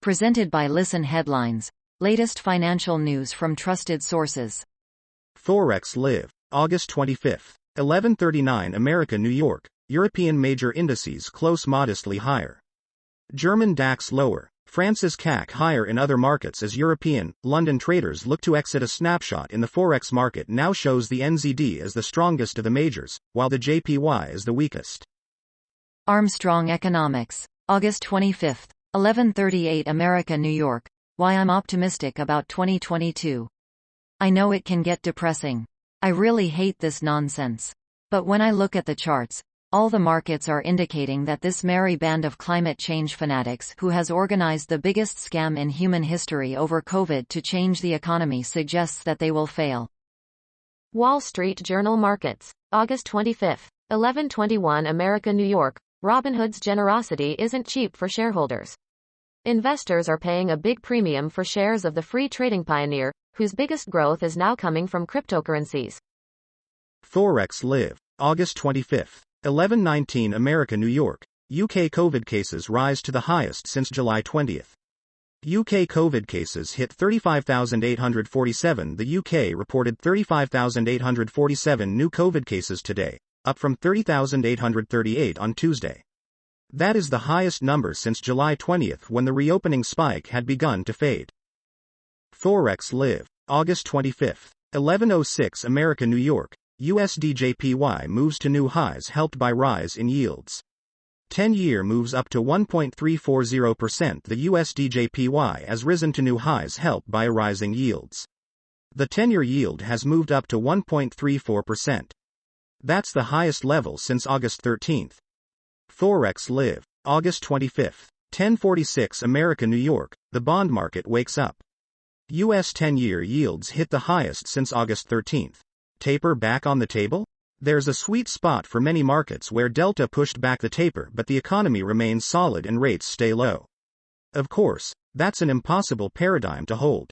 Presented by Listen Headlines. Latest financial news from trusted sources. Forex Live. August 25. 11:39 America New York. European major indices close modestly higher. German DAX lower. France's CAC higher in other markets as European, London traders look to exit. A snapshot in the Forex market now shows the NZD as the strongest of the majors, while the JPY is the weakest. Armstrong Economics. August 25. 11:38 America New York. Why I'm optimistic about 2022. I know it can get depressing. I really hate this nonsense. But when I look at the charts, all the markets are indicating that this merry band of climate change fanatics who has organized the biggest scam in human history over COVID to change the economy suggests that they will fail. Wall Street Journal Markets. August 25. 11:21 America New York. Robinhood's generosity isn't cheap for shareholders. Investors are paying a big premium for shares of the free trading pioneer, whose biggest growth is now coming from cryptocurrencies. Forex Live. August 25. 11:19 America New York. UK COVID cases rise to the highest since July 20. UK COVID cases hit 35,847. The UK reported 35,847 new COVID cases today, up from 30,838 on Tuesday. That is the highest number since July 20 when the reopening spike had begun to fade. Forex Live. August 25. 11:06 America New York. USDJPY moves to new highs helped by rise in yields. 10-year moves up to 1.340%. The USDJPY has risen to new highs helped by rising yields. The 10-year yield has moved up to 1.34%. That's the highest level since August 13. Forex Live. August 25. 10:46 America New York. The bond market wakes up. U.S. 10-year yields hit the highest since August 13. Taper back on the table? There's a sweet spot for many markets where Delta pushed back the taper but the economy remains solid and rates stay low. Of course, that's an impossible paradigm to hold.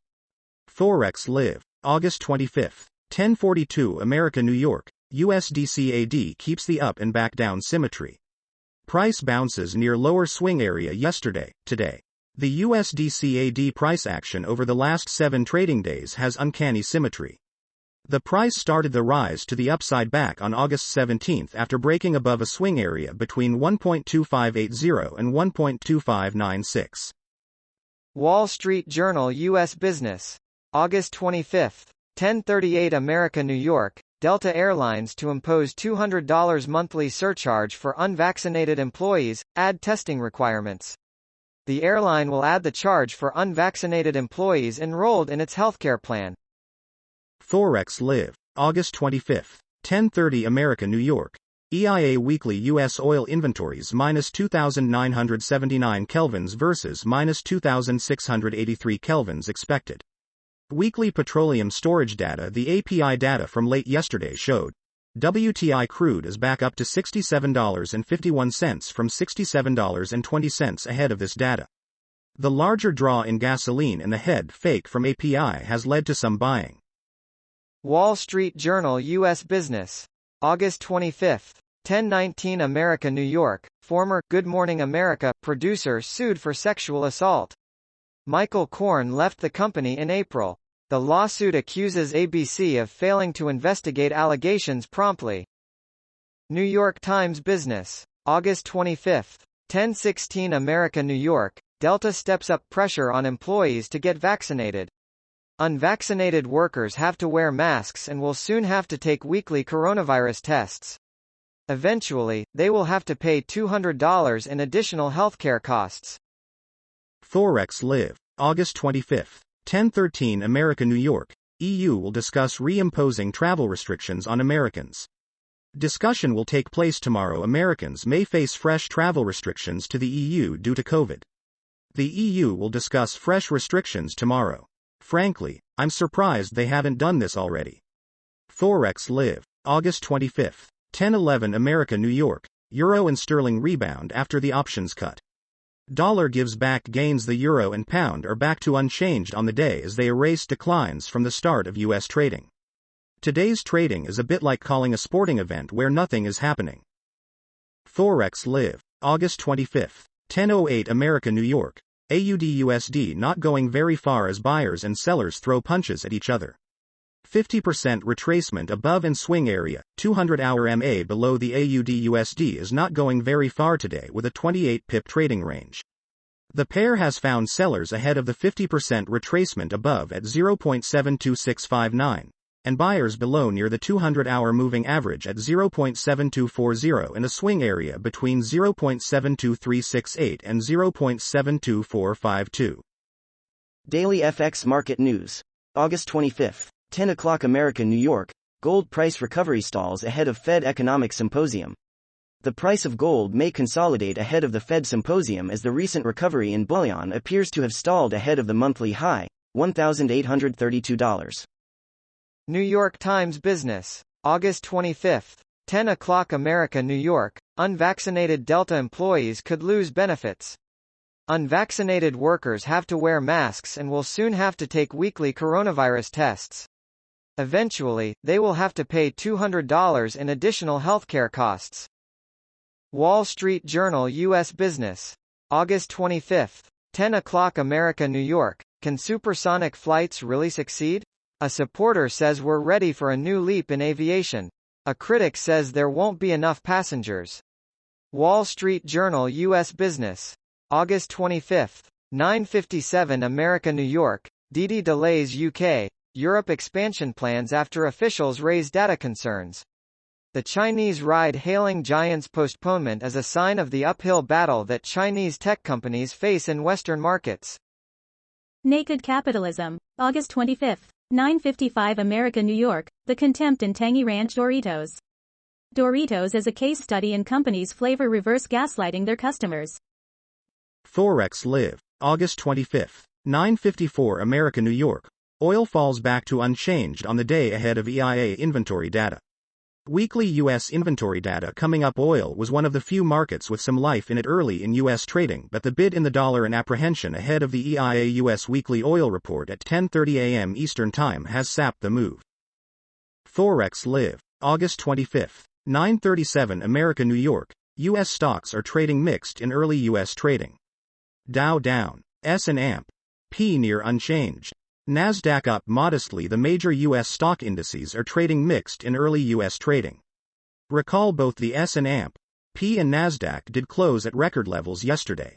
Forex Live. August 25. 10:42 America New York. USDCAD keeps the up and back down symmetry. Price bounces near lower swing area yesterday. Today, the USDCAD price action over the last 7 trading days has uncanny symmetry. The price started the rise to the upside back on August 17 after breaking above a swing area between 1.2580 and 1.2596. Wall Street Journal U.S. Business. August 25. 10:38 America New York. Delta Airlines to impose $200 monthly surcharge for unvaccinated employees, add testing requirements. The airline will add the charge for unvaccinated employees enrolled in its healthcare plan. Forex Live. August 25. 10:30 America New York. EIA weekly U.S. oil inventories minus 2,979 kelvins versus minus 2,683 kelvins expected. Weekly petroleum storage data. The API data from late yesterday showed WTI crude is back up to $67.51 from $67.20 ahead of this data. The larger draw in gasoline and the head fake from API has led to some buying. Wall Street Journal U.S. Business. August 25. 10:19 America New York. Former Good Morning America producer sued for sexual assault. Michael Korn left the company in April. The lawsuit accuses ABC of failing to investigate allegations promptly. New York Times Business. August 25. 10:16 America New York. Delta steps up pressure on employees to get vaccinated. Unvaccinated workers have to wear masks and will soon have to take weekly coronavirus tests. Eventually, they will have to pay $200 in additional healthcare costs. Forex Live. August 25. 10:13 America New York. EU will discuss reimposing travel restrictions on Americans. Discussion will take place tomorrow. Americans may face fresh travel restrictions to the EU due to COVID. The EU will discuss fresh restrictions tomorrow. Frankly, I'm surprised they haven't done this already. Forex Live. August 25. 10:11 America New York. Euro and sterling rebound after the options cut. Dollar gives back gains. The euro and pound are back to unchanged on the day as they erase declines from the start of U.S. trading. Today's trading is a bit like calling a sporting event where nothing is happening. Forex Live. August 25. 10:08 America New York. AUD/USD not going very far as buyers and sellers throw punches at each other. 50% retracement above and swing area, 200-hour MA below the AUD/USD is not going very far today with a 28 pip trading range. The pair has found sellers ahead of the 50% retracement above at 0.72659, and buyers below near the 200-hour moving average at 0.7240 in a swing area between 0.72368 and 0.72452. Daily FX Market News. August 25, 10 o'clock American New York, gold price recovery stalls ahead of Fed Economic Symposium. The price of gold may consolidate ahead of the Fed Symposium as the recent recovery in bullion appears to have stalled ahead of the monthly high, $1,832. New York Times Business. August 25, 10 o'clock America New York, unvaccinated Delta employees could lose benefits. Unvaccinated workers have to wear masks and will soon have to take weekly coronavirus tests. Eventually, they will have to pay $200 in additional healthcare costs. Wall Street Journal U.S. Business. August 25, 10 o'clock America New York, can supersonic flights really succeed? A supporter says we're ready for a new leap in aviation. A critic says there won't be enough passengers. Wall Street Journal U.S. Business. August 25, 9:57 America New York, Didi delays UK, Europe expansion plans after officials raise data concerns. The Chinese ride-hailing giant's postponement is a sign of the uphill battle that Chinese tech companies face in Western markets. Naked Capitalism. August 25, 9:55 America New York, the contempt in Tangy Ranch Doritos. Doritos is a case study in companies flavor reverse gaslighting their customers. Forex Live. August 25, 9:54 America New York, oil falls back to unchanged on the day ahead of EIA inventory data. Weekly U.S. inventory data coming up. Oil was one of the few markets with some life in it early in U.S. trading, but the bid in the dollar and apprehension ahead of the EIA U.S. weekly oil report at 10:30 a.m. Eastern Time has sapped the move. Forex Live. August 25, 9:37 America New York, U.S. stocks are trading mixed in early U.S. trading. Dow down, S&P near unchanged. Nasdaq up modestly. The major U.S. stock indices are trading mixed in early U.S. trading. Recall both the S&P and Nasdaq did close at record levels yesterday.